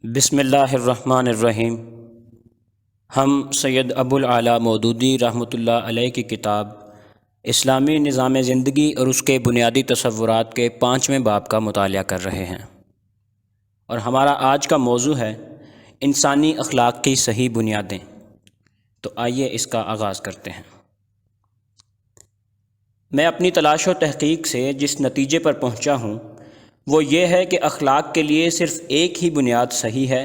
بسم اللہ الرحمن الرحیم۔ ہم سید ابو العلا مودودی رحمۃ اللہ علیہ کی کتاب اسلامی نظام زندگی اور اس کے بنیادی تصورات کے 5ویں باب کا مطالعہ کر رہے ہیں، اور ہمارا آج کا موضوع ہے انسانی اخلاق کی صحیح بنیادیں۔ تو آئیے اس کا آغاز کرتے ہیں۔ میں اپنی تلاش و تحقیق سے جس نتیجے پر پہنچا ہوں وہ یہ ہے کہ اخلاق کے لیے صرف ایک ہی بنیاد صحیح ہے،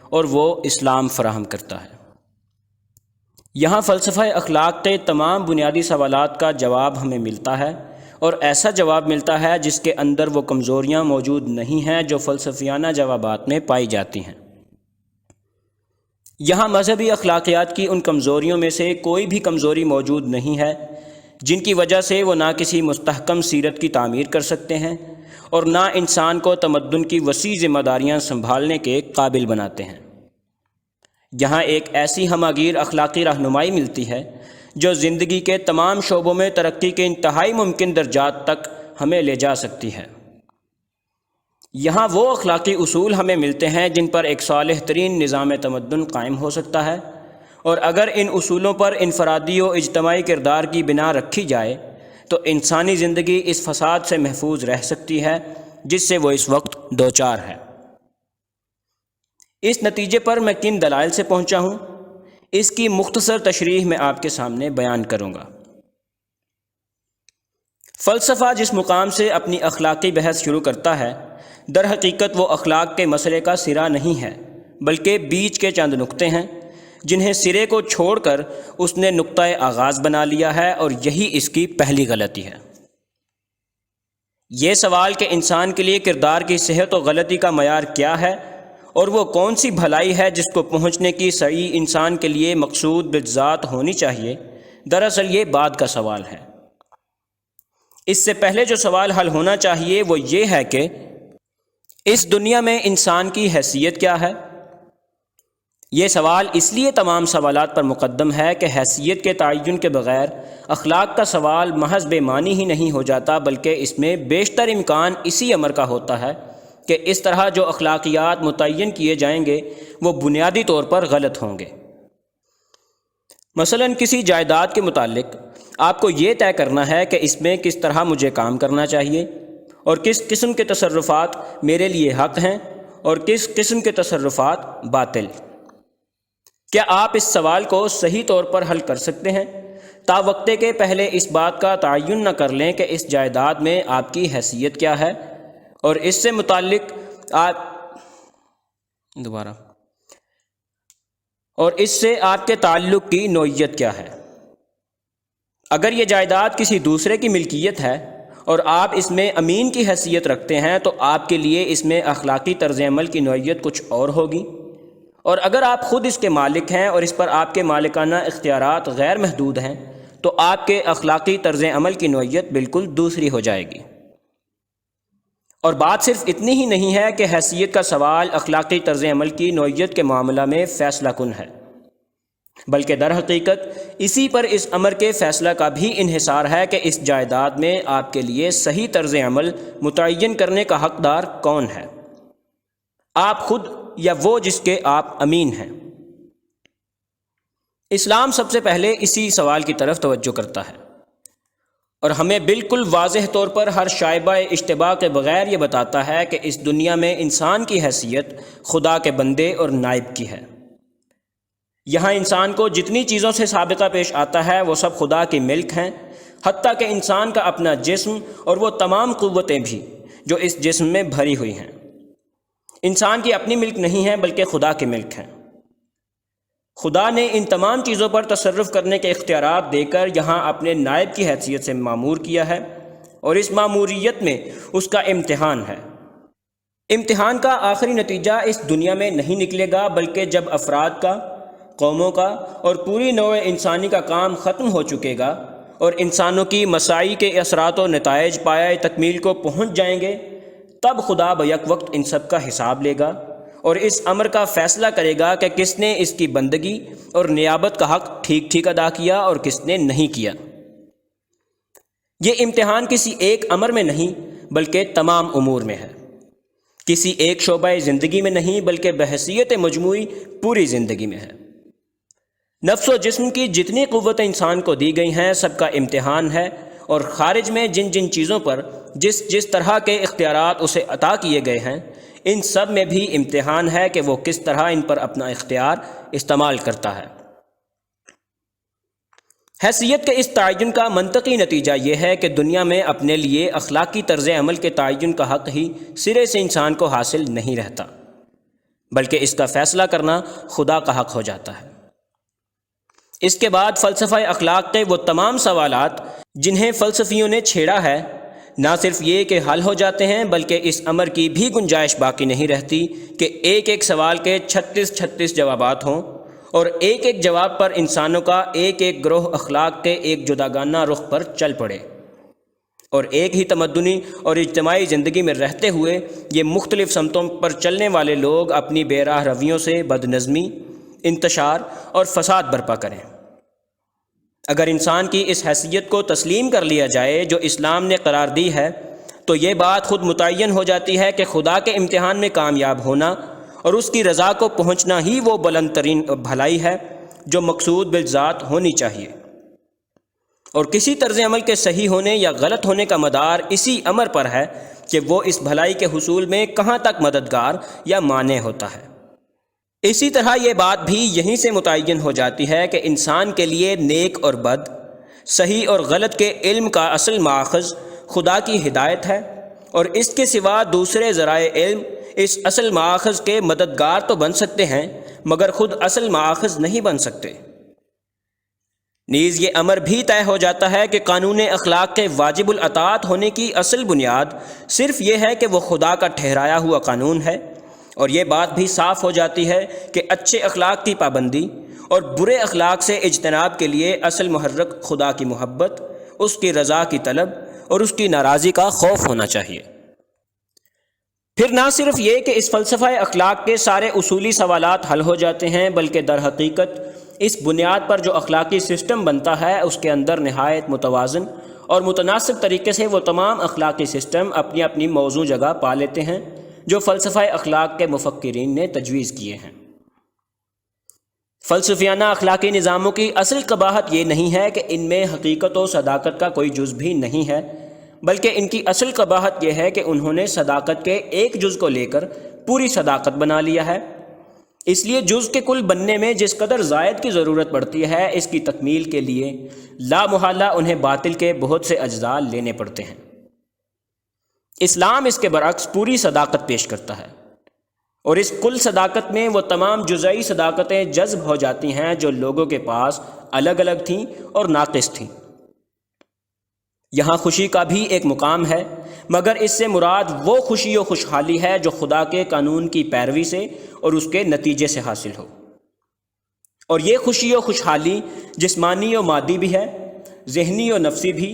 اور وہ اسلام فراہم کرتا ہے۔ یہاں فلسفہ اخلاق کے تمام بنیادی سوالات کا جواب ہمیں ملتا ہے، اور ایسا جواب ملتا ہے جس کے اندر وہ کمزوریاں موجود نہیں ہیں جو فلسفیانہ جوابات میں پائی جاتی ہیں۔ یہاں مذہبی اخلاقیات کی ان کمزوریوں میں سے کوئی بھی کمزوری موجود نہیں ہے جن کی وجہ سے وہ نہ کسی مستحکم سیرت کی تعمیر کر سکتے ہیں اور نہ انسان کو تمدن کی وسیع ذمہ داریاں سنبھالنے کے قابل بناتے ہیں۔ یہاں ایک ایسی ہمہ گیر اخلاقی رہنمائی ملتی ہے جو زندگی کے تمام شعبوں میں ترقی کے انتہائی ممکن درجات تک ہمیں لے جا سکتی ہے۔ یہاں وہ اخلاقی اصول ہمیں ملتے ہیں جن پر ایک صالح ترین نظام تمدن قائم ہو سکتا ہے، اور اگر ان اصولوں پر انفرادی و اجتماعی کردار کی بنا رکھی جائے تو انسانی زندگی اس فساد سے محفوظ رہ سکتی ہے جس سے وہ اس وقت دوچار ہے۔ اس نتیجے پر میں کن دلائل سے پہنچا ہوں، اس کی مختصر تشریح میں آپ کے سامنے بیان کروں گا۔ فلسفہ جس مقام سے اپنی اخلاقی بحث شروع کرتا ہے، در حقیقت وہ اخلاق کے مسئلے کا سرا نہیں ہے، بلکہ بیچ کے چند نقطے ہیں جنہیں سرے کو چھوڑ کر اس نے نقطہ آغاز بنا لیا ہے، اور یہی اس کی پہلی غلطی ہے۔ یہ سوال کہ انسان کے لیے کردار کی صحت و غلطی کا معیار کیا ہے، اور وہ کون سی بھلائی ہے جس کو پہنچنے کی سعی انسان کے لیے مقصود بذات ہونی چاہیے، دراصل یہ بعد کا سوال ہے۔ اس سے پہلے جو سوال حل ہونا چاہیے وہ یہ ہے کہ اس دنیا میں انسان کی حیثیت کیا ہے۔ یہ سوال اس لیے تمام سوالات پر مقدم ہے کہ حیثیت کے تعین کے بغیر اخلاق کا سوال محض بے معنی ہی نہیں ہو جاتا، بلکہ اس میں بیشتر امکان اسی امر کا ہوتا ہے کہ اس طرح جو اخلاقیات متعین کیے جائیں گے وہ بنیادی طور پر غلط ہوں گے۔ مثلا کسی جائیداد کے متعلق آپ کو یہ طے کرنا ہے کہ اس میں کس طرح مجھے کام کرنا چاہیے، اور کس قسم کے تصرفات میرے لیے حق ہیں اور کس قسم کے تصرفات باطل۔ کیا آپ اس سوال کو صحیح طور پر حل کر سکتے ہیں تا وقتے کے پہلے اس بات کا تعین نہ کر لیں کہ اس جائیداد میں آپ کی حیثیت کیا ہے، اور اس سے متعلق آپ کے تعلق کی نوعیت کیا ہے؟ اگر یہ جائیداد کسی دوسرے کی ملکیت ہے اور آپ اس میں امین کی حیثیت رکھتے ہیں تو آپ کے لیے اس میں اخلاقی طرز عمل کی نوعیت کچھ اور ہوگی، اور اگر آپ خود اس کے مالک ہیں اور اس پر آپ کے مالکانہ اختیارات غیر محدود ہیں تو آپ کے اخلاقی طرز عمل کی نوعیت بالکل دوسری ہو جائے گی۔ اور بات صرف اتنی ہی نہیں ہے کہ حیثیت کا سوال اخلاقی طرز عمل کی نوعیت کے معاملہ میں فیصلہ کن ہے، بلکہ در حقیقت اسی پر اس امر کے فیصلہ کا بھی انحصار ہے کہ اس جائیداد میں آپ کے لیے صحیح طرز عمل متعین کرنے کا حقدار کون ہے، آپ خود یا وہ جس کے آپ امین ہیں۔ اسلام سب سے پہلے اسی سوال کی طرف توجہ کرتا ہے، اور ہمیں بالکل واضح طور پر ہر شائبہ اشتباہ کے بغیر یہ بتاتا ہے کہ اس دنیا میں انسان کی حیثیت خدا کے بندے اور نائب کی ہے۔ یہاں انسان کو جتنی چیزوں سے سابقہ پیش آتا ہے وہ سب خدا کی ملک ہیں، حتیٰ کہ انسان کا اپنا جسم اور وہ تمام قوتیں بھی جو اس جسم میں بھری ہوئی ہیں۔ انسان کی اپنی ملک نہیں ہے بلکہ خدا کی ملک ہیں۔ خدا نے ان تمام چیزوں پر تصرف کرنے کے اختیارات دے کر یہاں اپنے نائب کی حیثیت سے مامور کیا ہے، اور اس ماموریت میں اس کا امتحان ہے۔ امتحان کا آخری نتیجہ اس دنیا میں نہیں نکلے گا، بلکہ جب افراد کا، قوموں کا اور پوری نوع انسانی کا کام ختم ہو چکے گا اور انسانوں کی مساعی کے اثرات و نتائج پایۂ تکمیل کو پہنچ جائیں گے، تب خدا بیک وقت ان سب کا حساب لے گا اور اس امر کا فیصلہ کرے گا کہ کس نے اس کی بندگی اور نیابت کا حق ٹھیک ٹھیک ادا کیا اور کس نے نہیں کیا۔ یہ امتحان کسی ایک امر میں نہیں بلکہ تمام امور میں ہے۔ کسی ایک شعبہ زندگی میں نہیں بلکہ بحیثیت مجموعی پوری زندگی میں ہے۔ نفس و جسم کی جتنی قوتیں انسان کو دی گئی ہیں سب کا امتحان ہے، اور خارج میں جن جن چیزوں پر جس طرح کے اختیارات اسے عطا کیے گئے ہیں ان سب میں بھی امتحان ہے کہ وہ کس طرح ان پر اپنا اختیار استعمال کرتا ہے۔ حیثیت کے اس تعین کا منطقی نتیجہ یہ ہے کہ دنیا میں اپنے لیے اخلاقی طرز عمل کے تعین کا حق ہی سرے سے انسان کو حاصل نہیں رہتا، بلکہ اس کا فیصلہ کرنا خدا کا حق ہو جاتا ہے۔ اس کے بعد فلسفہ اخلاق کے وہ تمام سوالات جنہیں فلسفیوں نے چھیڑا ہے نہ صرف یہ کہ حل ہو جاتے ہیں بلکہ اس امر کی بھی گنجائش باقی نہیں رہتی کہ ایک ایک سوال کے 36 جوابات ہوں، اور ایک ایک جواب پر انسانوں کا ایک ایک گروہ اخلاق کے ایک جداگانہ رخ پر چل پڑے، اور ایک ہی تمدنی اور اجتماعی زندگی میں رہتے ہوئے یہ مختلف سمتوں پر چلنے والے لوگ اپنی بے راہ رویوں سے بد نظمی، انتشار اور فساد برپا کریں۔ اگر انسان کی اس حیثیت کو تسلیم کر لیا جائے جو اسلام نے قرار دی ہے تو یہ بات خود متعین ہو جاتی ہے کہ خدا کے امتحان میں کامیاب ہونا اور اس کی رضا کو پہنچنا ہی وہ بلند ترین بھلائی ہے جو مقصود بالذات ہونی چاہیے، اور کسی طرز عمل کے صحیح ہونے یا غلط ہونے کا مدار اسی امر پر ہے کہ وہ اس بھلائی کے حصول میں کہاں تک مددگار یا مانع ہوتا ہے۔ اسی طرح یہ بات بھی یہیں سے متعین ہو جاتی ہے کہ انسان کے لیے نیک اور بد، صحیح اور غلط کے علم کا اصل ماخذ خدا کی ہدایت ہے، اور اس کے سوا دوسرے ذرائع علم اس اصل ماخذ کے مددگار تو بن سکتے ہیں مگر خود اصل ماخذ نہیں بن سکتے۔ نیز یہ امر بھی طے ہو جاتا ہے کہ قانون اخلاق کے واجب الاطاعت ہونے کی اصل بنیاد صرف یہ ہے کہ وہ خدا کا ٹھہرایا ہوا قانون ہے، اور یہ بات بھی صاف ہو جاتی ہے کہ اچھے اخلاق کی پابندی اور برے اخلاق سے اجتناب کے لیے اصل محرک خدا کی محبت، اس کی رضا کی طلب اور اس کی ناراضی کا خوف ہونا چاہیے۔ پھر نہ صرف یہ کہ اس فلسفہ اخلاق کے سارے اصولی سوالات حل ہو جاتے ہیں بلکہ در حقیقت اس بنیاد پر جو اخلاقی سسٹم بنتا ہے اس کے اندر نہایت متوازن اور متناسب طریقے سے وہ تمام اخلاقی سسٹم اپنی اپنی موزوں جگہ پا لیتے ہیں جو فلسفہ اخلاق کے مفکرین نے تجویز کیے ہیں۔ فلسفیانہ اخلاقی نظاموں کی اصل قباحت یہ نہیں ہے کہ ان میں حقیقت و صداقت کا کوئی جز بھی نہیں ہے، بلکہ ان کی اصل قباحت یہ ہے کہ انہوں نے صداقت کے ایک جز کو لے کر پوری صداقت بنا لیا ہے۔ اس لیے جز کے کل بننے میں جس قدر زائد کی ضرورت پڑتی ہے اس کی تکمیل کے لیے لا محالہ انہیں باطل کے بہت سے اجزاء لینے پڑتے ہیں۔ اسلام اس کے برعکس پوری صداقت پیش کرتا ہے، اور اس کل صداقت میں وہ تمام جزئی صداقتیں جذب ہو جاتی ہیں جو لوگوں کے پاس الگ الگ تھیں اور ناقص تھیں۔ یہاں خوشی کا بھی ایک مقام ہے، مگر اس سے مراد وہ خوشی و خوشحالی ہے جو خدا کے قانون کی پیروی سے اور اس کے نتیجے سے حاصل ہو، اور یہ خوشی و خوشحالی جسمانی و مادی بھی ہے، ذہنی و نفسی بھی،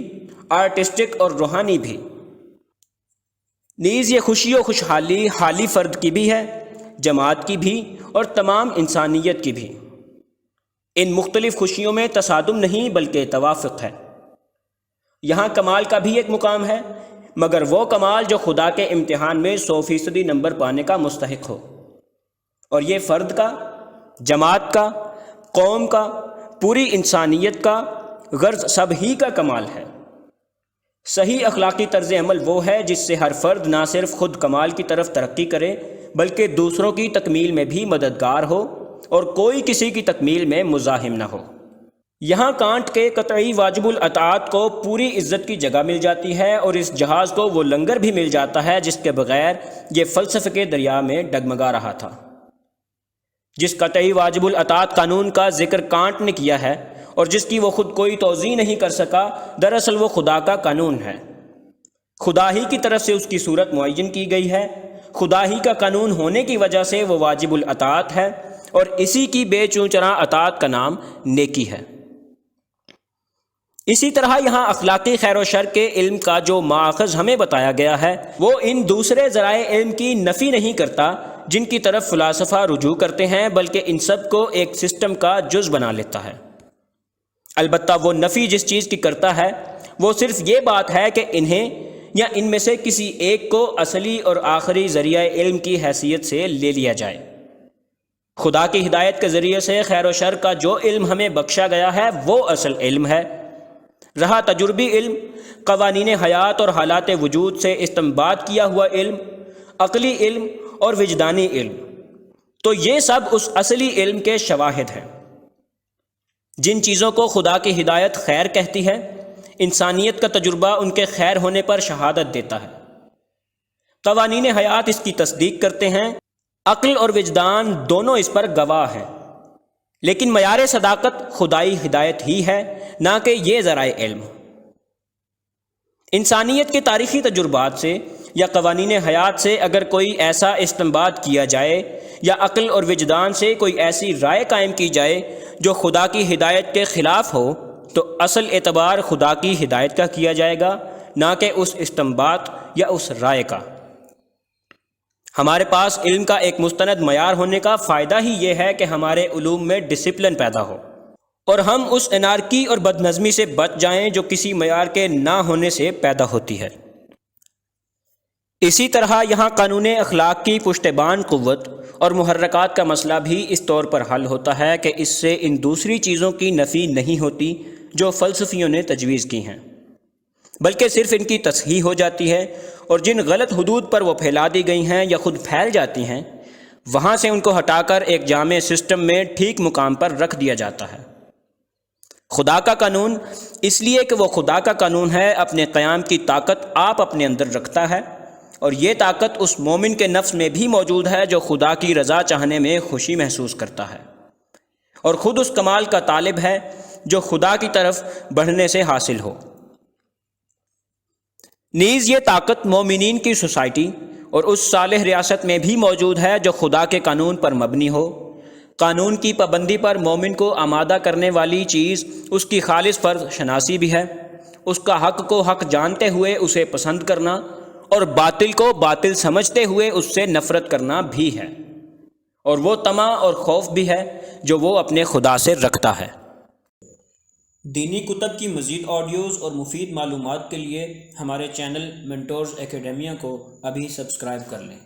آرٹسٹک اور روحانی بھی۔ نیز یہ خوشی و خوشحالی حالی فرد کی بھی ہے، جماعت کی بھی اور تمام انسانیت کی بھی۔ ان مختلف خوشیوں میں تصادم نہیں بلکہ توافق ہے۔ یہاں کمال کا بھی ایک مقام ہے، مگر وہ کمال جو خدا کے امتحان میں 100% نمبر پانے کا مستحق ہو، اور یہ فرد کا، جماعت کا، قوم کا، پوری انسانیت کا، غرض سب ہی کا کمال ہے۔ صحیح اخلاقی طرز عمل وہ ہے جس سے ہر فرد نہ صرف خود کمال کی طرف ترقی کرے بلکہ دوسروں کی تکمیل میں بھی مددگار ہو اور کوئی کسی کی تکمیل میں مزاحم نہ ہو۔ یہاں کانٹ کے قطعی واجب الاطاعت کو پوری عزت کی جگہ مل جاتی ہے، اور اس جہاز کو وہ لنگر بھی مل جاتا ہے جس کے بغیر یہ فلسفے کے دریا میں ڈگمگا رہا تھا۔ جس قطعی واجب الاطاعت قانون کا ذکر کانٹ نے کیا ہے اور جس کی وہ خود کوئی توضیح نہیں کر سکا، دراصل وہ خدا کا قانون ہے۔ خدا ہی کی طرف سے اس کی صورت معین کی گئی ہے، خدا ہی کا قانون ہونے کی وجہ سے وہ واجب الاطاعت ہے، اور اسی کی بے چونچرا اطاعت کا نام نیکی ہے۔ اسی طرح یہاں اخلاقی خیر و شر کے علم کا جو ماخذ ہمیں بتایا گیا ہے وہ ان دوسرے ذرائع علم کی نفی نہیں کرتا جن کی طرف فلاسفہ رجوع کرتے ہیں، بلکہ ان سب کو ایک سسٹم کا جز بنا لیتا ہے۔ البتہ وہ نفی جس چیز کی کرتا ہے وہ صرف یہ بات ہے کہ انہیں یا ان میں سے کسی ایک کو اصلی اور آخری ذریعہ علم کی حیثیت سے لے لیا جائے۔ خدا کی ہدایت کے ذریعے سے خیر و شر کا جو علم ہمیں بخشا گیا ہے وہ اصل علم ہے۔ رہا تجربی علم، قوانین حیات اور حالات وجود سے استنباط کیا ہوا علم، عقلی علم اور وجدانی علم، تو یہ سب اس اصلی علم کے شواہد ہیں۔ جن چیزوں کو خدا کی ہدایت خیر کہتی ہے، انسانیت کا تجربہ ان کے خیر ہونے پر شہادت دیتا ہے۔ قوانین حیات اس کی تصدیق کرتے ہیں، عقل اور وجدان دونوں اس پر گواہ ہیں، لیکن معیار صداقت خدائی ہدایت ہی ہے، نہ کہ یہ ذرائع علم۔ انسانیت کے تاریخی تجربات سے یا قوانین حیات سے اگر کوئی ایسا استنباط کیا جائے یا عقل اور وجدان سے کوئی ایسی رائے قائم کی جائے جو خدا کی ہدایت کے خلاف ہو، تو اصل اعتبار خدا کی ہدایت کا کیا جائے گا، نہ کہ اس استنباط یا اس رائے کا۔ ہمارے پاس علم کا ایک مستند معیار ہونے کا فائدہ ہی یہ ہے کہ ہمارے علوم میں ڈسپلن پیدا ہو اور ہم اس انارکی اور بد نظمی سے بچ جائیں جو کسی معیار کے نہ ہونے سے پیدا ہوتی ہے۔ اسی طرح یہاں قانون اخلاق کی پشتبان قوت اور محرکات کا مسئلہ بھی اس طور پر حل ہوتا ہے کہ اس سے ان دوسری چیزوں کی نفی نہیں ہوتی جو فلسفیوں نے تجویز کی ہیں، بلکہ صرف ان کی تصحیح ہو جاتی ہے، اور جن غلط حدود پر وہ پھیلا دی گئی ہیں یا خود پھیل جاتی ہیں، وہاں سے ان کو ہٹا کر ایک جامع سسٹم میں ٹھیک مقام پر رکھ دیا جاتا ہے۔ خدا کا قانون اس لیے کہ وہ خدا کا قانون ہے، اپنے قیام کی طاقت آپ اپنے اندر رکھتا ہے، اور یہ طاقت اس مومن کے نفس میں بھی موجود ہے جو خدا کی رضا چاہنے میں خوشی محسوس کرتا ہے اور خود اس کمال کا طالب ہے جو خدا کی طرف بڑھنے سے حاصل ہو۔ نیز یہ طاقت مومنین کی سوسائٹی اور اس صالح ریاست میں بھی موجود ہے جو خدا کے قانون پر مبنی ہو۔ قانون کی پابندی پر مومن کو آمادہ کرنے والی چیز اس کی خالص فرض شناسی بھی ہے، اس کا حق کو حق جانتے ہوئے اسے پسند کرنا اور باطل کو باطل سمجھتے ہوئے اس سے نفرت کرنا بھی ہے، اور وہ طمع اور خوف بھی ہے جو وہ اپنے خدا سے رکھتا ہے۔ دینی کتب کی مزید آڈیوز اور مفید معلومات کے لیے ہمارے چینل مینٹورز اکیڈیمیا کو ابھی سبسکرائب کر لیں۔